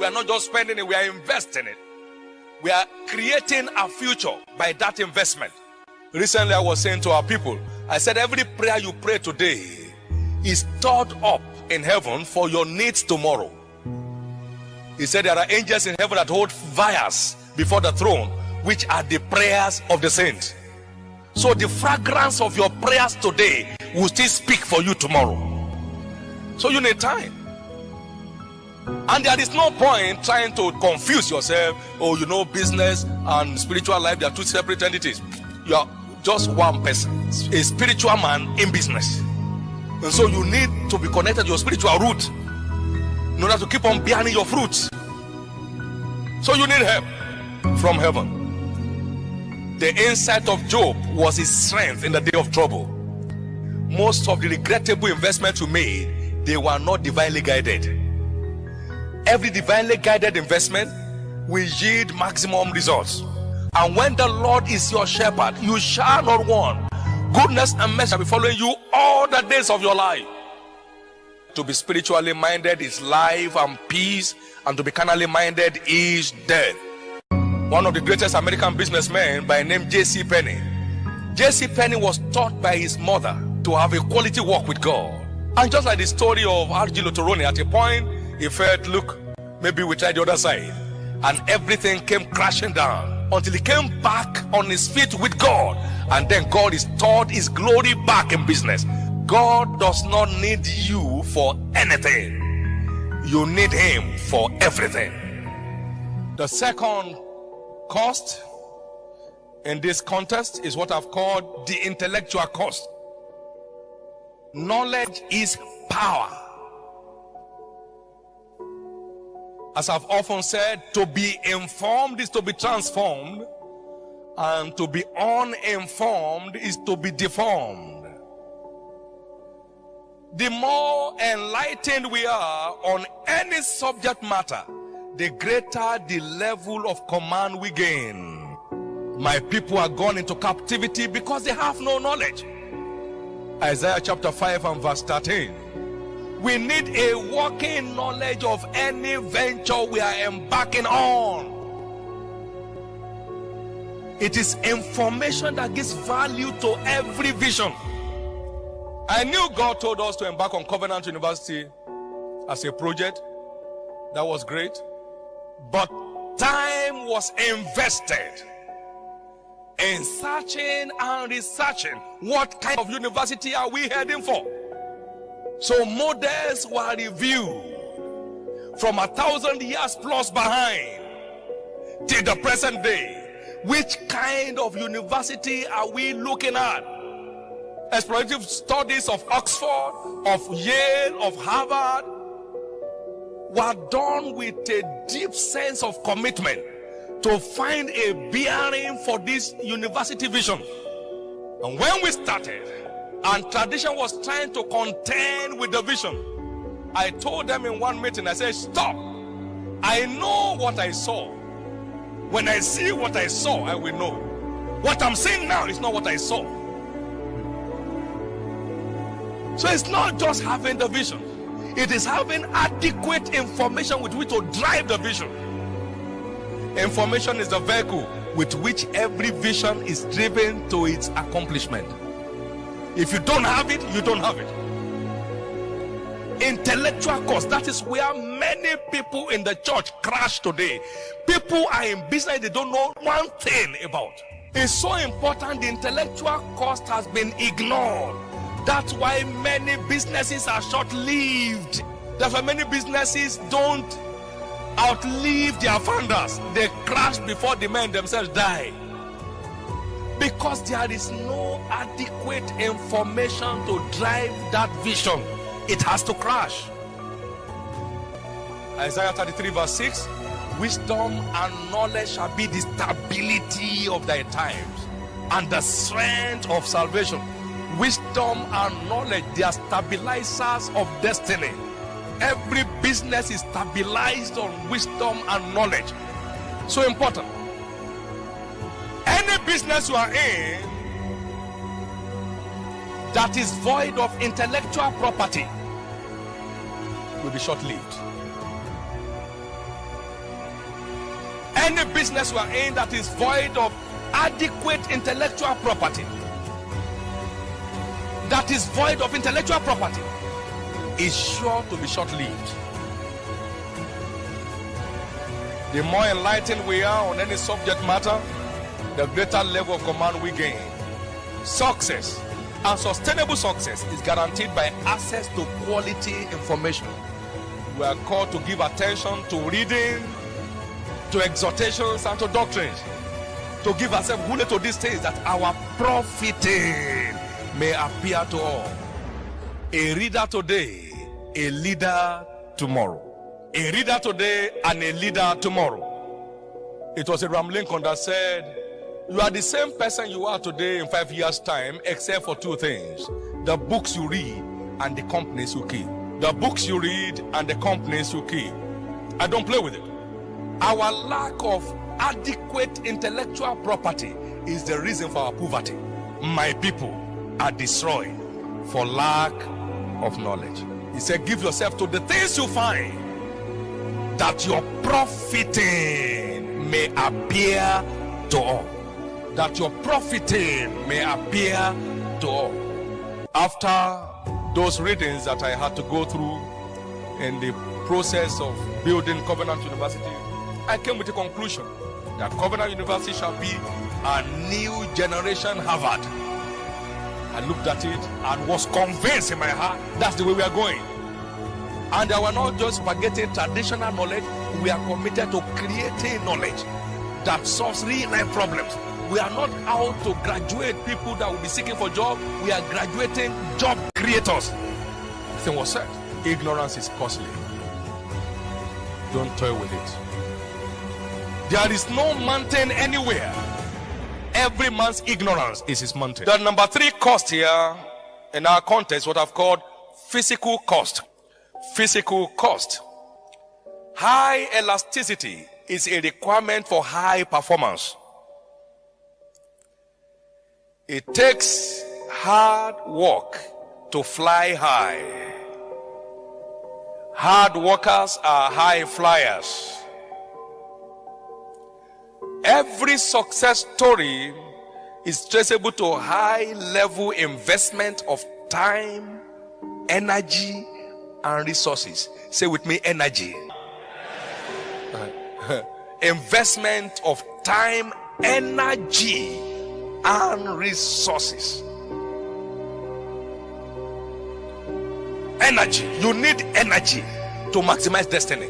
are not just spending it, we are investing it. We are creating a future by that investment. Recently, I was saying to our people, I said every prayer you pray today is stored up in heaven for your needs tomorrow. He said there are angels in heaven that hold vials before the throne, which are the prayers of the saints. So the fragrance of your prayers today will still speak for you tomorrow. So you need time. And there is no point trying to confuse yourself. Oh, business and spiritual life, they are two separate entities. You are just one person, a spiritual man in business. And so you need to be connected to your spiritual root in order to keep on bearing your fruits. So you need help from heaven. The insight of Job was his strength in the day of trouble. Most of the regrettable investments you made, they were not divinely guided. Every divinely guided investment will yield maximum results. And when the Lord is your shepherd, you shall not want. Goodness and mercy shall be following you all the days of your life. To be spiritually minded is life and peace, and to be carnally minded is death. One of the greatest American businessmen by name J.C. Penney. J.C. Penney was taught by his mother to have a quality walk with God. And just like the story of R.G. Lotoroni, at a point he felt, look, maybe we try the other side. And everything came crashing down until he came back on his feet with God. And then God restored his glory back in business. God does not need you for anything. You need him for everything. The second cost in this context is what I've called the intellectual cost. Knowledge is power. As I've often said, to be informed is to be transformed, and to be uninformed is to be deformed. The more enlightened we are on any subject matter, the greater the level of command we gain. My people are gone into captivity because they have no knowledge. Isaiah chapter 5 and verse 13. We need a working knowledge of any venture we are embarking on. It is information that gives value to every vision. I knew God told us to embark on Covenant University as a project. That was great. But time was invested in searching and researching. What kind of university are we heading for? So models were reviewed from 1,000 years plus behind till the present day. Which kind of university are we looking at? Explorative studies of Oxford, of Yale, of Harvard were done with a deep sense of commitment to find a bearing for this university vision. And when we started, and tradition was trying to contend with the vision, I told them in one meeting, I said, stop. I know what I saw. When I see what I saw, I will know. What I'm seeing now is not what I saw. So it's not just having the vision. It is having adequate information with which to drive the vision. Information is the vehicle with which every vision is driven to its accomplishment. If you don't have it, you don't have it. Intellectual cost, that is where many people in the church crash today. People are in business they don't know one thing about. It's so important. The intellectual cost has been ignored. That's why many businesses are short-lived. That's why many businesses don't outlive their founders. They crash before the men themselves die. Because there is no adequate information to drive that vision. It has to crash. Isaiah 33 verse 6. Wisdom and knowledge shall be the stability of thy times and the strength of salvation. Wisdom and knowledge, they are stabilizers of destiny. Every business is stabilized on wisdom and knowledge. So important. Any business you are in that is void of intellectual property will be short-lived. Any business you are in that is void of adequate intellectual property, that is void of intellectual property, is sure to be short-lived. The more enlightened we are on any subject matter, the greater level of command we gain. Success and sustainable success is guaranteed by access to quality information. We are called to give attention to reading, to exhortations, and to doctrines, to give ourselves wholly to these things, that our profiting may appear to all. A reader today, a leader tomorrow. A reader today and a leader tomorrow. It was Abraham Lincoln that said, you are the same person you are today in 5 years' time, except for two things: the books you read and the companies you keep. The books you read and the companies you keep. I don't play with it. Our lack of adequate intellectual property is the reason for our poverty. My people are destroyed for lack of knowledge. He said, give yourself to the things you find, that your profiting may appear to all. That your profiting may appear to all. After those readings that I had to go through in the process of building Covenant University, I came with a conclusion that Covenant University shall be a new generation Harvard. I looked at it and was convinced in my heart that's the way we are going. And we are not just forgetting traditional knowledge, we are committed to creating knowledge that solves real life problems. We are not out to graduate people that will be seeking for jobs. We are graduating job creators. The thing was said, ignorance is costly. Don't toy with it. There is no mountain anywhere. Every man's ignorance is his mountain. The number 3 cost here in our context, what I've called physical cost. Physical cost. High elasticity is a requirement for high performance. It takes hard work to fly high. Hard workers are high flyers. Every success story is traceable to high level investment of time, energy, and resources. Say with me, energy. Investment of time, energy, and resources. Energy. You need energy to maximize destiny.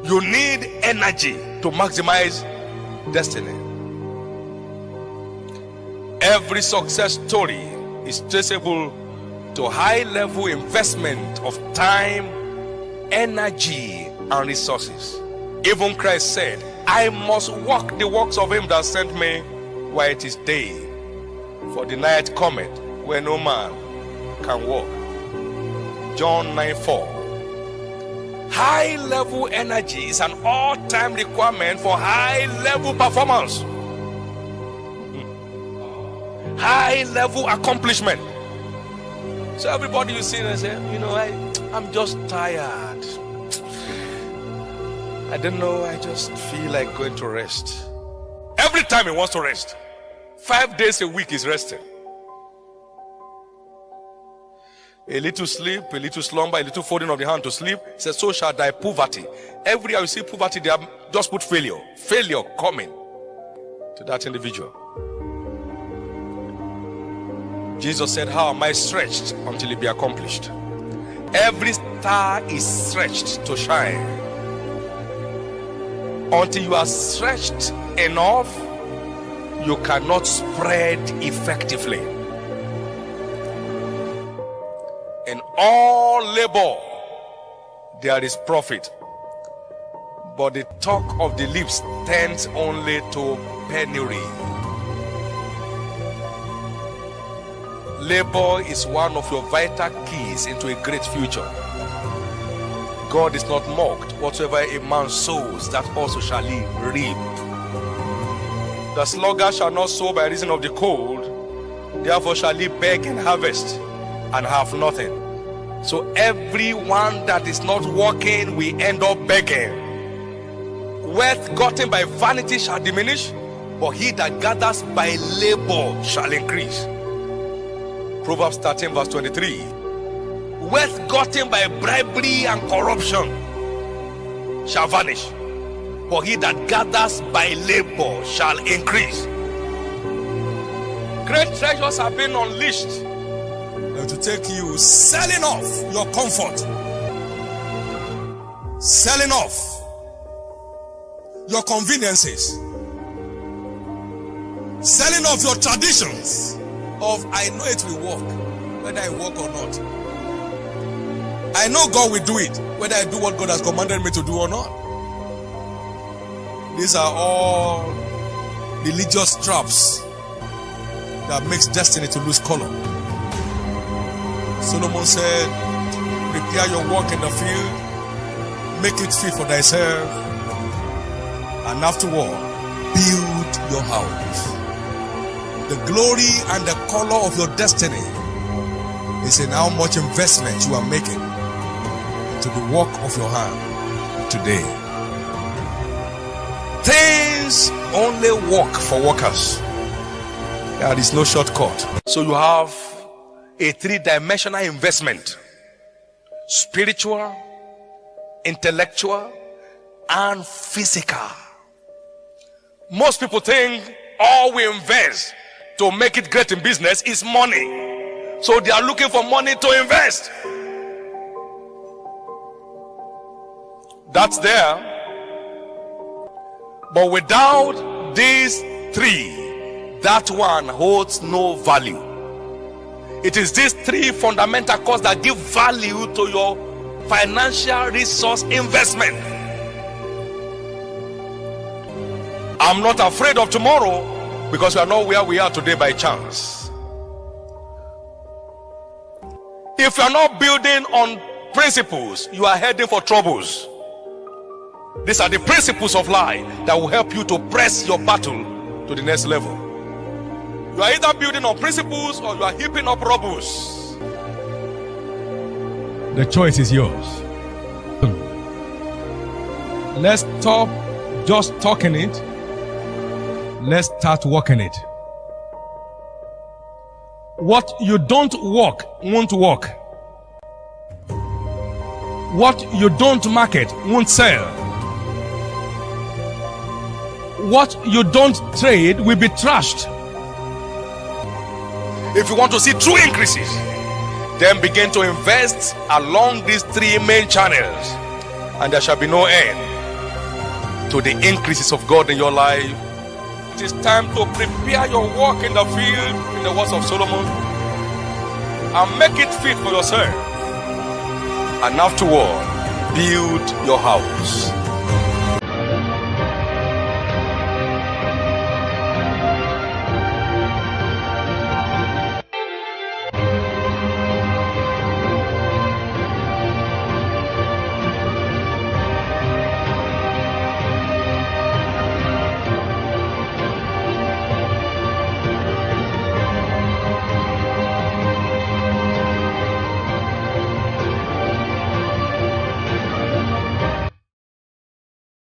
You need energy to maximize destiny. Every success story is traceable to high level investment of time, energy, and resources. Even Christ said, I must walk the works of him that sent me while it is day, for the night cometh where no man can walk. John 9:4. High level energy is an all-time requirement for high level performance. High level accomplishment. So everybody you see and say, I'm just tired. I don't know, I just feel like going to rest. Every time he wants to rest. 5 days a week is resting. A little sleep, a little slumber, a little folding of the hand to sleep. He says, so shall thy poverty. Every year you see poverty, they have just put failure. Failure coming to that individual. Jesus said, how am I stretched until it be accomplished? Every star is stretched to shine. Until you are stretched enough, you cannot spread effectively. In all labor, there is profit. But the talk of the lips tends only to penury. Labor is one of your vital keys into a great future. God is not mocked. Whatsoever a man sows, that also shall he reap. The sluggard shall not sow by reason of the cold, therefore shall he beg and harvest and have nothing. So everyone that is not working will end up begging. Wealth gotten by vanity shall diminish, but he that gathers by labor shall increase. Proverbs 13 verse 23. Wealth gotten by bribery and corruption shall vanish, but he that gathers by labor shall increase. Great treasures have been unleashed to take you selling off your comfort, selling off your conveniences, selling off your traditions of I know it will work, whether I work or not. I know God will do it, whether I do what God has commanded me to do or not. These are all religious traps that makes destiny to lose color. Solomon said, prepare your work in the field, make it fit for thyself, and afterward, build your house. The glory and the color of your destiny is in how much investment you are making into the work of your hand today. Things only work for workers. There is no shortcut. So you have a three-dimensional investment: spiritual, intellectual, and physical. Most people think all we invest to make it great in business is money. So they are looking for money to invest. That's there. But without these three, that one holds no value. It is these three fundamental causes that give value to your financial resource investment. I'm not afraid of tomorrow because we are not where we are today by chance. If you are not building on principles, you are heading for troubles. These are the principles of life that will help you to press your battle to the next level. You are either building on principles or you are heaping up rubbles. The choice is yours. Let's stop just talking it. Let's start working it. What you don't work won't work. What you don't market won't sell. What you don't trade will be trashed. If you want to see true increases, then begin to invest along these three main channels, and there shall be no end to the increases of God in your life. It is time to prepare your work in the field, in the words of Solomon, and make it fit for yourself, and afterward build your house.